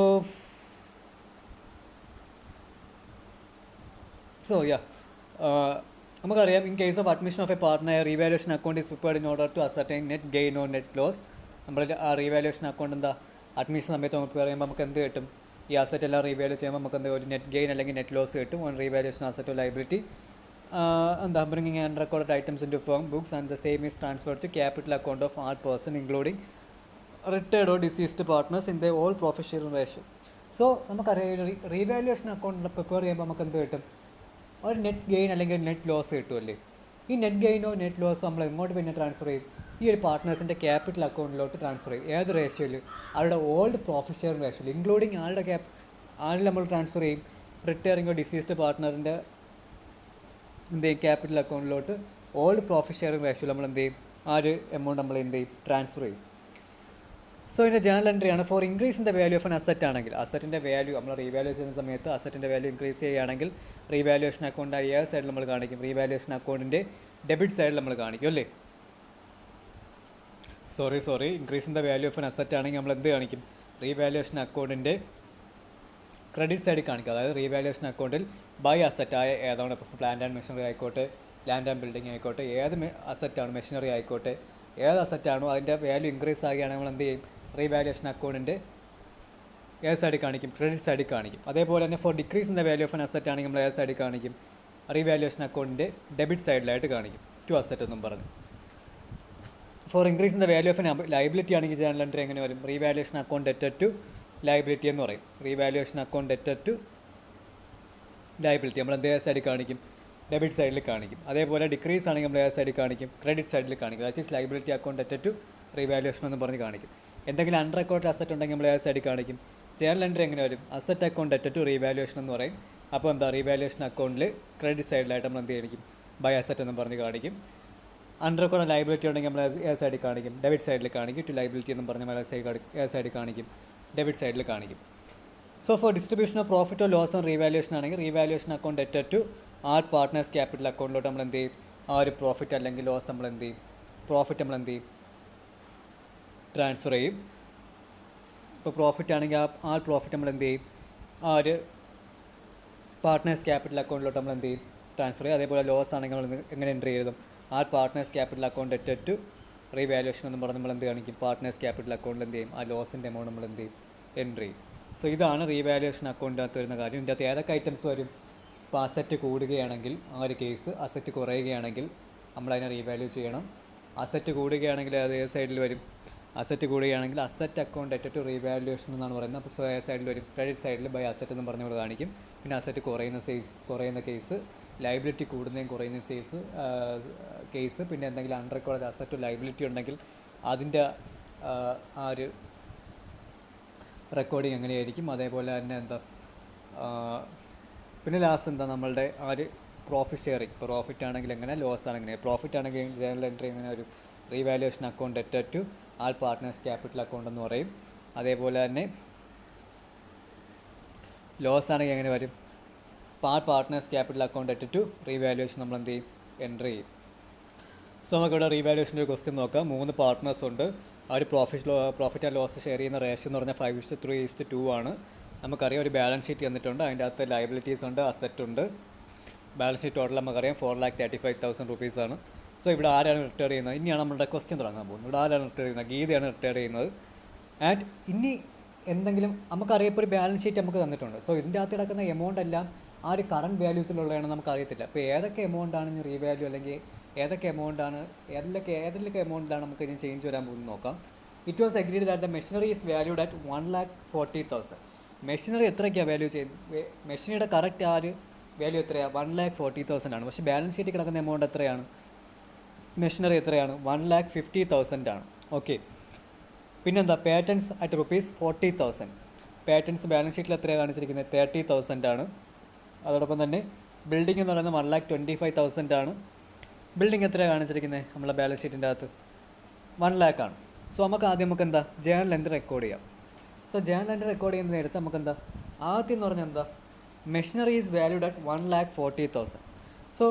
നമുക്കറിയാം in case of admission of a partner revaluation account is prepared in order to ascertain net gain or net loss. നമ്മൾ ആ റീവാലുവേഷൻ അക്കൗണ്ട് അഡ്മിഷൻ സമയത്ത് നമുക്ക് പറയുമ്പോൾ നമുക്ക് എന്ത് കിട്ടും, ഈ അസറ്റ് എല്ലാം റീവാല്യൂ ചെയ്യുമ്പോൾ നമുക്ക് ഒരു നെറ്റ് ഗെയിൻ അല്ലെങ്കിൽ നെറ്റ് ലോസ് കിട്ടും on revaluation asset or liability bringing unrecorded items in to firm books and the same is transferred to capital account of all person including retired or deceased partners in the old profit sharing ratio. So നമുക്കറിയാം റീവാലുവേഷൻ അക്കൗണ്ട് പ്രിപ്പയർ ചെയ്യുമ്പോൾ നമുക്ക് എന്ത് കിട്ടും, ഒരു നെറ്റ് ഗെയിൻ അല്ലെങ്കിൽ നെറ്റ് ലോസ് കിട്ടുമല്ലേ. ഈ നെറ്റ് ഗെയിനോ നെറ്റ് ലോസോ നമ്മൾ എങ്ങോട്ട് പിന്നെ ട്രാൻസ്ഫർ ചെയ്യും, ഈ ഒരു പാർട്ട്നേഴ്സിൻ്റെ ക്യാപിറ്റൽ അക്കൗണ്ടിലോട്ട് ട്രാൻസ്ഫർ ചെയ്യും. ഏത് റേഷ്യോയിൽ, അവരുടെ ഓൾഡ് പ്രോഫിറ്റ് ഷെയറിംഗ് റേഷ്യോയിൽ ഇൻക്ലൂഡിങ് ആരുടെ നമ്മൾ ട്രാൻസ്ഫർ ചെയ്യും, റിട്ടയറിംഗ് ഓർ ഡിസീസ്ഡ് പാർട്ട്ണറിൻ്റെ എന്ത് ചെയ്യും, ക്യാപിറ്റൽ അക്കൗണ്ടിലോട്ട് ഓൾഡ് പ്രോഫിറ്റ് ഷെയറിംഗ് റേഷ്യോയിൽ നമ്മൾ എന്ത് ചെയ്യും, ആ ഒരു എമൗണ്ട് നമ്മൾ എന്ത് ചെയ്യും, ട്രാൻസ്ഫർ ചെയ്യും. സോ ഇതിൻ്റെ ജേണൽ എൻട്രി ആണ് for increase in the value of an asset ആണെങ്കിൽ അസറ്റിൻ്റെ വാല്യൂ നമ്മൾ റീവാല്യൂ ചെയ്യുന്ന സമയത്ത് അസറ്റിൻ്റെ വാല്യൂ ഇൻക്രീസ് ചെയ്യുകയാണെങ്കിൽ റീവാല്യൂഷൻ അക്കൗണ്ട് ഏത് സൈഡിൽ നമ്മൾ കാണിക്കും, റീവാല്യൂഷൻ അക്കൗണ്ടിൻ്റെ ഡെബിറ്റ് സൈഡിൽ നമ്മൾ കാണിക്കും അല്ലേ. Sorry increase in the value of an asset ആണെങ്കിൽ നമ്മൾ എന്ത് കാണിക്കും, റീവാല്യൂഷൻ അക്കൗണ്ടിൻ്റെ ക്രെഡിറ്റ് സൈഡിൽ കാണിക്കുക. അതായത് റീവാല്യൂഷൻ അക്കൗണ്ടിൽ ബൈ അസറ്റ് ആയ ഏതാണ്, ഇപ്പോൾ പ്ലാന്റ് ആൻഡ് മെഷീനറി ആയിക്കോട്ടെ, ലാൻഡ് ആൻഡ് ബിൽഡിംഗ് ആയിക്കോട്ടെ, ഏത് അസറ്റാണ് മെഷീനറി ആയിക്കോട്ടെ, ഏത് അസറ്റാണോ അതിൻ്റെ വാല്യൂ ഇൻക്രീസ് ആകുകയാണെങ്കിൽ നമ്മൾ എന്ത് ചെയ്യും, റീവാല്യൂഷൻ അക്കൗണ്ടിൻ്റെ ഏത് സൈഡിൽ കാണിക്കും, ക്രെഡിറ്റ് സൈഡിൽ കാണിക്കും. അതേപോലെ തന്നെ for decrease in the value of an asset ആണെങ്കിൽ നമ്മൾ ഏത് സൈഡിൽ കാണിക്കും, റീവാല്യൂഷൻ അക്കൗണ്ടിൻ്റെ ഡെബിറ്റ് സൈഡിലായിട്ട് കാണിക്കും, ടു അസറ്റ് എന്നും പറഞ്ഞു. For increase in the value of an liability ആണെങ്കിൽ ജേണൽ എൻട്രി എങ്ങനെ വരും, റീവാല്യൂഷൻ അക്കൗണ്ട് ഡെറ്റഡ് ടു ലയബിലിറ്റി എന്ന് പറയും. റീവാല്യൂഷൻ അക്കൗണ്ട് ഡെറ്റഡ് ടു ലയബിലിറ്റി നമ്മൾ ഏത് സൈഡിൽ കാണിക്കും, ഡെബിറ്റ് സൈഡിൽ കാണിക്കും. അതേപോലെ ഡിക്രീസ് ആണെങ്കിൽ നമ്മൾ ഏത് സൈഡിൽ കാണിക്കും, ക്രെഡിറ്റ് സൈഡിൽ കാണിക്കും. ദാറ്റ് ഈസ് ലയബിലിറ്റി അക്കൗണ്ട് ഡെറ്റഡ് ടു റീവാല്യൂഷൻ എന്ന് പറഞ്ഞ് കാണിക്കും. എന്തെങ്കിലും അൺറെക്കോർഡ് അസറ്റ് ഉണ്ടെങ്കിൽ നമ്മൾ ഏത് സൈഡിൽ കാണിക്കും, ജേണൽ എൻട്രി എങ്ങനെ വരും, അസറ്റ് അക്കൗണ്ട് ഡെറ്റഡ് ടു റീവാല്യൂഷൻ എന്ന് പറയും. അപ്പോൾ റീവാല്യൂഷൻ അക്കൗണ്ടിൽ ക്രെഡിറ്റ് സൈഡിലായിട്ട് നമ്മൾ എന്ത് കാണിക്കും, ബൈ അസറ്റ് എന്ന് പറഞ്ഞ് കാണിക്കും. അൺറെക്കോർഡ് ലയബിലിറ്റി ഉണ്ടെങ്കിൽ നമ്മൾ ഏത് സൈഡിൽ കാണിക്കും, ഡെബിറ്റ് സൈഡിൽ കാണിക്കും. ടു ലയബിലിറ്റി എന്ന് പറഞ്ഞ് നമ്മൾ ഏത് സൈഡിൽ കാണിക്കും, ഡെബിറ്റ് സൈഡിൽ കാണിക്കും. So for distribution of profit or loss on revaluation ആണെങ്കിൽ റീവാല്യൂഷൻ അക്കൗണ്ട് ഡെറ്റഡ് ടു ആൾ പാർട്ട്നേഴ്സ് ക്യാപിറ്റൽ അക്കൗണ്ടിലോട്ട് നമ്മൾ എന്ത് ചെയ്യും, ആ ഒരു പ്രോഫിറ്റ് അല്ലെങ്കിൽ ലോസ് നമ്മൾ എന്ത് ചെയ്യും, പ്രോഫിറ്റ് നമ്മൾ എന്ത് ചെയ്യും, ട്രാൻസ്ഫർ ചെയ്യും. ഇപ്പോൾ പ്രോഫിറ്റ് ആണെങ്കിൽ ആ പ്രോഫിറ്റ് നമ്മൾ എന്ത് ചെയ്യും, ആ ഒരു പാർട്ട്നേഴ്സ് ക്യാപിറ്റൽ അക്കൗണ്ടിലോട്ട് നമ്മൾ എന്ത് ചെയ്യും, ട്രാൻസ്ഫർ ചെയ്യും. അതേപോലെ ലോസ് ആണെങ്കിൽ നമ്മൾ എങ്ങനെ എൻട്രി ചെയ്തും, ആ പാർട്ട്നേഴ്സ് ക്യാപിറ്റൽ അക്കൗണ്ട് ഡെറ്റഡ് ടു റീവാല്യൂഷൻ എന്ന് പറഞ്ഞ് നമ്മൾ എന്ത് കാണിക്കും, പാർട്ട്നേഴ്സ് ക്യാപിറ്റൽ അക്കൗണ്ടിൽ എന്ത് ചെയ്യും, ആ ലോസിൻ്റെ എമൗണ്ട് നമ്മൾ എന്ത് ചെയ്യും, എൻട്രി ചെയ്യും. സോ ഇതാണ് റീവാല്യൂഷൻ അക്കൗണ്ടിനകത്ത് വരുന്ന കാര്യം. ഇതിൻ്റെ അകത്ത് ഏതൊക്കെ ഐറ്റംസ് വരും, ഇപ്പോൾ അസറ്റ് കൂടുകയാണെങ്കിൽ ആ ഒരു കേസ്, അസറ്റ് കുറയുകയാണെങ്കിൽ നമ്മളതിനെ റീവാല്യൂ ചെയ്യണം. അസറ്റ് കൂടുകയാണെങ്കിൽ അത് ഏത് സൈഡിൽ വരും, അസറ്റ് കൂടുകയാണെങ്കിൽ അസറ്റ് അക്കൗണ്ട് ഡെറ്റഡ് ടു റീവാല്യൂഷൻ എന്നാണ് പറയുന്നത്. അപ്പോൾ സോ ഏത് സൈഡിൽ വരും, ക്രെഡിറ്റ് സൈഡിൽ ബൈ അസറ്റ് എന്ന് പറഞ്ഞ് നമ്മൾ കാണിക്കും. പിന്നെ അസറ്റ് കുറയുന്ന കേസ്, ലയബിലിറ്റി കൂടുന്നതും കുറയുന്ന കേസ്, പിന്നെ എന്തെങ്കിലും അൺറെക്കോർഡ് അസറ്റ് ലയബിലിറ്റി ഉണ്ടെങ്കിൽ അതിൻ്റെ ആ ഒരു റെക്കോർഡിങ് എങ്ങനെയായിരിക്കും. അതേപോലെ തന്നെ പിന്നെ ലാസ്റ്റ് നമ്മളുടെ ആ ഒരു പ്രോഫിറ്റ് ഷെയറിങ്, ഇപ്പോൾ പ്രോഫിറ്റ് ആണെങ്കിൽ എങ്ങനെ, ലോസ് ആണെങ്കിൽ പ്രോഫിറ്റ് ആണെങ്കിൽ ജേണൽ എൻട്രി എങ്ങനെ ഒരു റീവാല്യൂഷൻ അക്കൗണ്ട് ഡെറ്റഡ് to all partners capital account എന്ന് പറയും. അതേപോലെ തന്നെ ലോസ് ആണെങ്കിൽ എങ്ങനെ വരും, partners capital account at to revaluation നമ്മൾ എന്ത് ചെയ്യും, എൻട്രി ചെയ്യും. സോ നമുക്കിവിടെ റീവാലുവേഷൻ്റെ ഒരു ക്വസ്റ്റ്യൻ നോക്കാം. 3 പാർട്ട്നേഴ്സ് ഉണ്ട്. ആ ഒരു പ്രോഫിറ്റ് ആൻഡ് ലോസ് ഷെയർ ചെയ്യുന്ന റേഷ്യോ എന്ന് പറഞ്ഞാൽ 5:3:2 ആണ്. നമുക്കറിയാം ഒരു ബാലൻസ് ഷീറ്റ് തന്നിട്ടുണ്ട്. അതിൻ്റെ അകത്ത് ലയബിലിറ്റീസ് ഉണ്ട്, അസറ്റ് ഉണ്ട്. ബാലൻസ് ഷീറ്റ് ടോട്ടൽ നമുക്കറിയാം 4,35,000 റുപ്പീസാണ്. സോ ഇവിടെ ആരാണ് റിട്ടയർ ചെയ്യുന്നത്? ഇനിയാണ് നമ്മുടെ ക്വസ്റ്റ്യൻ തുടങ്ങാൻ പോകുന്നത്. ഇവിടെ ആരാണ് റിട്ടയർ ചെയ്യുന്നത്? ഗീതയാണ് റിട്ടയർ ചെയ്യുന്നത്. ആൻഡ് ഇനി എന്തെങ്കിലും നമുക്കറിയാം, ഇപ്പോൾ ഒരു ബാലൻസ് ഷീറ്റ് നമുക്ക് തന്നിട്ടുണ്ട്. സോ ഇതിൻ്റെ അകത്ത് കിടക്കുന്ന എമൗണ്ട് എല്ലാം ആ ഒരു കറണ്ട് വാല്യൂസിലുള്ളതാണ് നമുക്കറിയത്തില്ല. അപ്പോൾ ഏതൊക്കെ എമൗണ്ടാണ് ഇനി റീവാല്യൂ, അല്ലെങ്കിൽ ഏതൊക്കെ എമൗണ്ടാണ് ഏതൊക്കെ എമൗണ്ടിലാണ് നമുക്ക് ഇനി ചേഞ്ച് വരാൻ പോകുന്നത് നോക്കാം. It was agreed that the machinery is valued at 1,40,000. Machinery എത്രയ്ക്കാണ് വാല്യൂ ചെയ്യുന്നത്? മെഷീനറിയുടെ കറക്റ്റ് ആ ഒരു വാല്യൂ എത്രയാണ്? 1,40,000 ആണ്. പക്ഷേ ബാലൻസ് ഷീറ്റിൽ കിടക്കുന്ന എമൗണ്ട് എത്രയാണ്? മെഷീനറി എത്രയാണ്? 1,50,000 ആണ്. ഓക്കെ. പിന്നെന്താ? Patents at ₹40,000. പേറ്റൻസ് ബാലൻസ് ഷീറ്റിൽ എത്രയാണ് കാണിച്ചിരിക്കുന്നത്? 30,000 ആണ്. അതോടൊപ്പം തന്നെ ബിൽഡിംഗ് എന്ന് പറയുന്നത് 1,25,000 ആണ്. ബിൽഡിംഗ് എത്രയാണ് കാണിച്ചിരിക്കുന്നത് നമ്മളെ ബാലൻസ് ഷീറ്റിൻ്റെ അകത്ത്? 1 lakh ആണ്. സോ നമുക്ക് ആദ്യം എന്താ ജേണൽ എൻട്രി റെക്കോർഡ് ചെയ്യാം. സോ ജേണൽ എൻട്രി റെക്കോർഡ് ചെയ്യുന്ന നേരത്തെ നമുക്കെന്താ ആദ്യം എന്ന് പറഞ്ഞാൽ എന്താ, machinery is valued at 1,40,000. So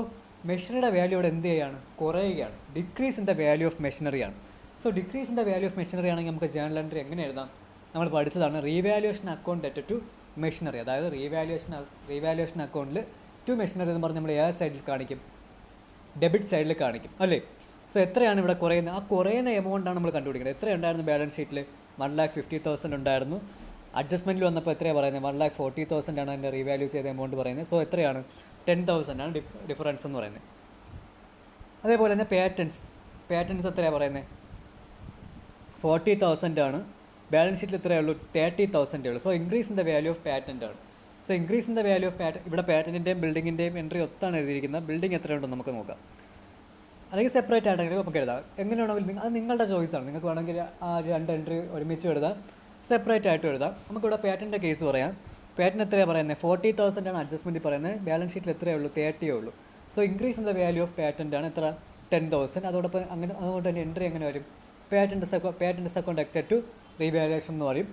മെഷീനറിയുടെ വാല്യൂ ഇവിടെ എന്ത് ചെയ്യുകയാണ്? കുറയുകയാണ്. Decrease in the value of machinery ആണ്. So decrease in the value of machinery ആണെങ്കിൽ നമുക്ക് ജേണൽ എൻട്രി എങ്ങനെ എഴുതാം? നമ്മൾ പഠിച്ചതാണ് revaluation account at to machinery. അതായത് റീവാലുവേഷൻ അക്കൗണ്ടിൽ ടു മെഷീനറി എന്ന് പറഞ്ഞ് നമ്മൾ ഏത് സൈഡിൽ കാണിക്കും? ഡെബിറ്റ് സൈഡിൽ കാണിക്കും, അല്ലേ? സോ എത്രയാണ് ഇവിടെ കുറയുന്നത്? ആ കുറയുന്ന എമൗണ്ടാണ് നമ്മൾ കണ്ടുപിടിക്കുന്നത്. എത്രയുണ്ടായിരുന്നു ബാലൻസ് ഷീറ്റിൽ? 1,50,000 ഉണ്ടായിരുന്നു. അഡ്ജസ്റ്റ്മെൻറ്റിൽ വന്നപ്പോൾ എത്രയാണ് പറയുന്നത്? 1,40,000 ആണ് അതിൻ്റെ റീവാല്യൂ ചെയ്ത എമൗണ്ട് പറയുന്നത്. സോ എത്രയാണ്? 10,000 ആണ് ഡിഫറൻസ് എന്ന് പറയുന്നത്. അതേപോലെ തന്നെ പേറ്റൻസ് എത്രയാണ് പറയുന്നത്? 40,000 ആണ്. ബാലൻസ് ഷീറ്റിൽ എത്രയേ ഉള്ളൂ? 30,000 ഉള്ളൂ. So increase in the value of patent ആണ്. So increase in the value of ഇവിടെ പാറ്റൻറ്റിൻ്റെയും ബിൽഡിങ്ങിൻ്റെയും എൻട്രി ഒത്താണ് എഴുതിയിരിക്കുന്നത്. ബിൽഡിംഗ് എത്രയുണ്ടെന്ന് നമുക്ക് നോക്കാം. അല്ലെങ്കിൽ സെപ്പറേറ്റ് ആയിട്ടെങ്കിലും നമുക്ക് എഴുതാം. എങ്ങനെയാണെങ്കിൽ അത് നിങ്ങളുടെ ചോയ്സാണ്. നിങ്ങൾക്ക് വേണമെങ്കിൽ ആ 2 എൻട്രി ഒരുമിച്ച് എഴുതാം, സെപ്പറേറ്റ് ആയിട്ട് എഴുതാം. നമുക്കിവിടെ പാറ്റൻ്റെ കേസ് പറയാം. പാറ്റൻ എത്രയാണ് പറയുന്നത്? 40,000 ആണ് അഡ്ജസ്റ്റ്മെൻറ്റ് പറയുന്നത്. ബാലൻസ് ഷീറ്റിൽ എത്രയേ ഉള്ളൂ? 30 ഉള്ളൂ. So increase in the value of patent ആണ് എത്ര? 10,000. അതോടൊപ്പം അതുകൊണ്ട് തന്നെ എൻട്രി എങ്ങനെ വരും? Patents account at to revaluation എന്ന് പറയും.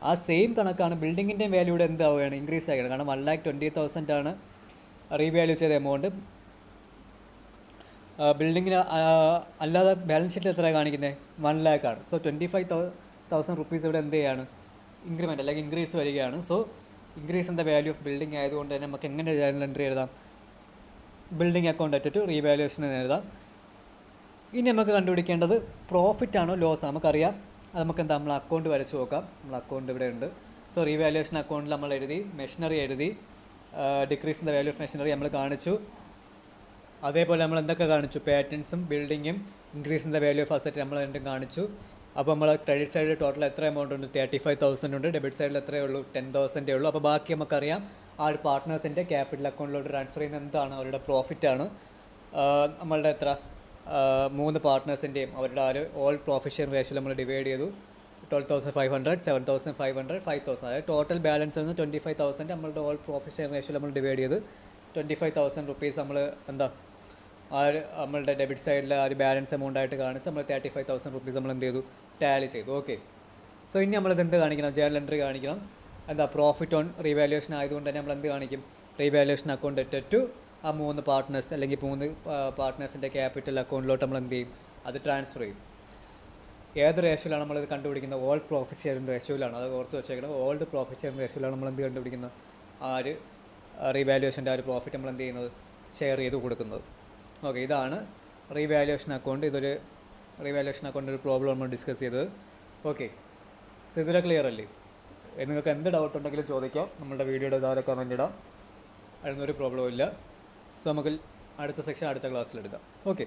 ആ സെയിം കണക്കാണ് ബിൽഡിങ്ങിൻ്റെയും വാല്യൂടെ എന്താവുകയാണ്? ഇൻക്രീസ് ആവുകയാണ്. കാരണം 1,20,000 ആണ് റീവാല്യൂ ചെയ്ത എമൗണ്ട്. ബിൽഡിങ്ങിന് അല്ലാതെ ബാലൻസ് ഷീറ്റിൽ എത്ര കാണിക്കുന്നത്? 1 lakh ആണ്. സോ 25,000 റുപ്പീസ് ഇവിടെ എന്ത് ചെയ്യാണ്? ഇൻക്രിമെൻറ്റ് അല്ലെങ്കിൽ ഇൻക്രീസ് വരികയാണ്. So increase in the value of building ആയതുകൊണ്ട് തന്നെ നമുക്ക് എങ്ങനെ ജേണൽ എൻട്രി എഴുതാം? Building account at to revaluation എന്ന് എഴുതാം. ഇനി നമുക്ക് കണ്ടുപിടിക്കേണ്ടത് പ്രോഫിറ്റ് ആണോ ലോസ്? നമുക്കറിയാം. അത് നമുക്ക് എന്താ, നമ്മൾ അക്കൗണ്ട് വരച്ച് നോക്കാം. നമ്മൾ അക്കൗണ്ട് ഇവിടെ ഉണ്ട്. സോ റീവാലുവേഷൻ അക്കൗണ്ടിൽ നമ്മൾ എഴുതി, മെഷീനറി എഴുതി, decrease in the value of machinery നമ്മൾ കാണിച്ചു. അതേപോലെ നമ്മൾ എന്തൊക്കെ കാണിച്ചു? പാറ്റൻസും ബിൽഡിങ്ങും increase in the value of asset നമ്മൾ രണ്ടും കാണിച്ചു. അപ്പോൾ നമ്മൾ ക്രെഡിറ്റ് സൈഡിൽ ടോട്ടൽ എത്ര എമൗണ്ട് ഉണ്ട്? 35,000 ഉണ്ട്. ഡെബിറ്റ് സൈഡിൽ എത്രയേ ഉള്ളൂ? 10,000 ഉള്ളൂ. അപ്പോൾ ബാക്കി നമുക്കറിയാം ആ ഒരു പാർട്ട്നേഴ്സിൻ്റെ ക്യാപിറ്റൽ അക്കൗണ്ടിലോട്ട് ട്രാൻസ്ഫർ ചെയ്യുന്ന എന്താണ്? അവരുടെ പ്രോഫിറ്റാണ്. നമ്മളുടെ എത്ര 3 പാർട്ട്നേഴ്സിൻ്റെയും അവരുടെ ആ ഒരു ഓൾ പ്രോഫിറ്റ് ഷെയർ റേഷ്യോ നമ്മൾ ഡിവൈഡ് ചെയ്തു. 12,500, 7,500, 5,000. അതായത് ടോട്ടൽ ബാലൻസ് ആണ് 25,000. നമ്മളുടെ ഓൾ പ്രോഫിറ്റ് ഷെയർ റേഷ്യോ നമ്മൾ ഡിവൈഡ് ചെയ്ത് 25,000 റുപ്പീസ് നമ്മൾ എന്താ ആ ഒരു നമ്മളുടെ ഡെബിറ്റ് സൈഡിൽ ആ ഒരു ബാലൻസ് എമൗണ്ട് ആയിട്ട് കാണിച്ച് നമ്മൾ 35,000 റുപ്പീസ് നമ്മൾ എന്ത് ചെയ്തു? ടാലി ചെയ്തു. ഓക്കെ. സോ ഇനി നമ്മളിത് എന്ത് കാണിക്കണം? ജേണൽ എൻട്രി കാണിക്കണം. എന്താ? പ്രോഫിറ്റ് ഓൺ റീവാലുവേഷൻ ആയതുകൊണ്ട് തന്നെ നമ്മൾ എന്ത് കാണിക്കും? റീവാലുവേഷൻ അക്കൗണ്ട് അറ്റ് ടു ആ 3 പാർട്ട്നേഴ്സ് അല്ലെങ്കിൽ 3 പാർട്ട്നേഴ്സിൻ്റെ ക്യാപിറ്റൽ അക്കൗണ്ടിലോട്ട് നമ്മൾ എന്ത് ചെയ്യും? അത് ട്രാൻസ്ഫർ ചെയ്യും. ഏത് റേഷ്യോയിലാണ് നമ്മളിത് കണ്ടുപിടിക്കുന്നത്? ഓൾ പ്രോഫിറ്റ് ഷെയറിൻ്റെ റേഷ്യോയിലാണ്. അത് ഓർത്ത് വെച്ചേക്കണം. ഓൾഡ് പ്രോഫിറ്റ് ഷെയറിൻ്റെ റേഷ്യോയിലാണ് നമ്മൾ എന്ത് കണ്ടുപിടിക്കുന്നത്? ആ ഒരു റീവാലുവേഷൻ്റെ ആ ഒരു പ്രോഫിറ്റ് നമ്മൾ എന്ത് ചെയ്യുന്നത്? ഷെയർ ചെയ്ത് കൊടുക്കുന്നത്. ഓക്കെ. ഇതാണ് റീവാലുവേഷൻ അക്കൗണ്ട്. ഇതൊരു റീവാലുവേഷൻ അക്കൗണ്ട് ഒരു പ്രോബ്ലം നമ്മൾ ഡിസ്കസ് ചെയ്തത്. ഓക്കെ. സോ ഇതുവരെ ക്ലിയർ അല്ലേ? നിങ്ങൾക്ക് എന്ത് ഡൗട്ട് ഉണ്ടെങ്കിലും ചോദിക്കാം. നമ്മളുടെ വീഡിയോയുടെ താഴെ കമൻറ്റ് ഇടാം. അതിനൊരു പ്രോബ്ലവും ഇല്ല. സോ നമുക്ക് അടുത്ത സെക്ഷൻ അടുത്ത ക്ലാസ്സിലെടുക്കാം. ഓക്കെ.